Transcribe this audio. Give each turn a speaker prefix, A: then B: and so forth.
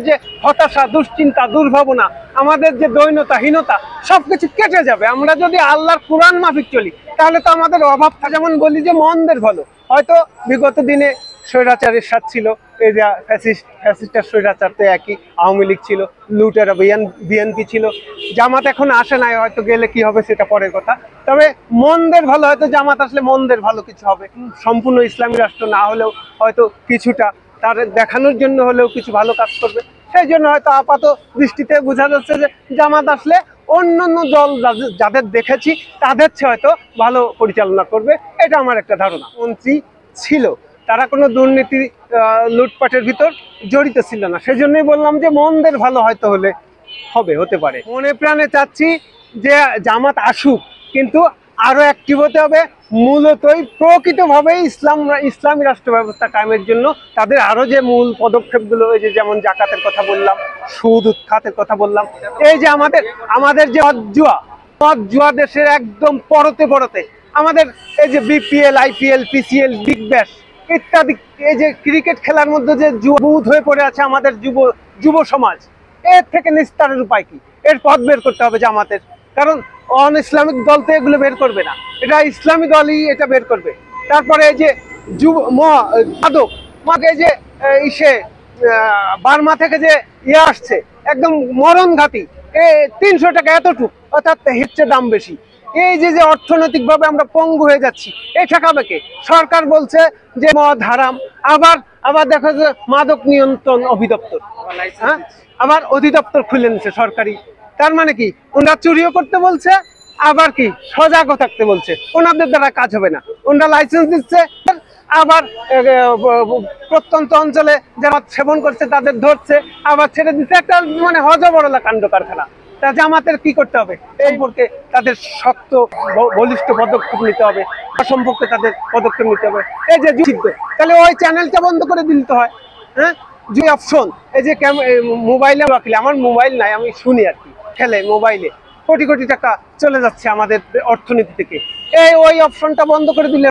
A: যে হতাশা, দুশ্চিন্তা, দুর্ভাবনা, আমাদের যে দৈন্যতাহীনতা সবকিছু কেটে যাবে আমরা যদি আল্লাহর কোরআন মাফিক চলি। তাহলে তো আমাদের অভাব, যেমন বলি যে মন্দের ভালো, হয়তো বিগত দিনে স্বৈরাচারের সাথ ছিল, এই যে ফ্যাসিস্টের স্বৈরাচার তো একই, আওয়ামী লীগ ছিল, লুটেরা বিএনপি ছিল, জামাত এখন আসে নাই, হয়তো গেলে কি হবে সেটা পরের কথা। তবে মন্দের ভালো, হয়তো জামাত আসলে মন্দের ভালো কিছু হবে, সম্পূর্ণ ইসলামী রাষ্ট্র না হলেও হয়তো কিছুটা তার দেখানোর জন্য হলেও কিছু ভালো কাজ করবে। সেই জন্য হয়তো আপাত দৃষ্টিতে বোঝা যাচ্ছে যে জামাত আসলে অন্যান্য দল যাদের দেখেছি তাদের চেয়ে হয়তো ভালো পরিচালনা করবে, এটা আমার একটা ধারণা। মন্ত্রী ছিল, তারা কোনো দুর্নীতি লুটপাটের ভিতর জড়িত ছিল না, সেজন্যই বললাম যে মন্দের ভালো হয়তো হতে পারে। মনে প্রাণে চাচ্ছি যে জামাত আসুক, কিন্তু আরো অ্যাক্টিভ হতে হবে, মূলতই প্রকৃতভাবে ইসলামী রাষ্ট্র ব্যবস্থা কায়েমের জন্য তাদের আরো যে মূল পদক্ষেপগুলো, এই যে যেমন জাকাতের কথা বললাম, সুদ উৎখাতের কথা বললাম, এই যে আমাদের যে জুয়া দেশের একদম পরতে আমাদের এই যে BPL, IPL, PCL, Big Bash ইত্যাদি, এই যে ক্রিকেট খেলার মধ্যে যে যুবউদ হয়ে পড়ে আছে আমাদের যুব সমাজ, এর থেকে নিস্তারের উপায় কি? এর পথ বের করতে হবে জামাতের, কারণ অন ইসলামিক দল তো এগুলো বের করবে না, এটা ইসলামী দলই এটা বের করবে। তারপরে এই যে এই যে বার্মা থেকে যে আসছে একদম মরণ ঘাতি, 300 টাকা এতটুক, অর্থাৎ হিচ্ছে দাম বেশি। এই যে অর্থনৈতিক ভাবে আমরা পঙ্গু হয়ে যাচ্ছি, এই ঠেকাবে কে? সরকার বলছে যে মদ হারাম, আবার দেখা যায় মাদক নিয়ন্ত্রণ অধিদপ্তর, হ্যাঁ, আবার অধিদপ্তর খুলে নিচ্ছে সরকারি। তার মানে কি, ওনারা চুরিও করতে বলছে, আবার কি সজাগও থাকতে বলছে। ওনাদের দ্বারা কাজ হবে না, ওনারা লাইসেন্স দিচ্ছে, আবার প্রত্যন্ত অঞ্চলে যারা সেবন করছে তাদের ধরছে, আবার ছেড়ে দিচ্ছে। একটা মানে হজবরলা কাণ্ড কারখানা। তা জামাতের কি করতে হবে? এই সম্পর্কে তাদের শক্ত বলিষ্ঠ পদক্ষেপ নিতে হবে, সম্পর্কে তাদের পদক্ষেপ নিতে হবে। এই যে যুদ্ধ, তাহলে ওই চ্যানেলটা বন্ধ করে দিতে হয়, হ্যাঁ, যে অপশন, এই যে মোবাইলে রাখলে, আমার মোবাইল নাই, আমি শুনি আর কি, খেলে মোবাইলে কোটি কোটি টাকা চলে যাচ্ছে আমাদের অর্থনীতি থেকে, ওই অপশনটা বন্ধ করে দিলে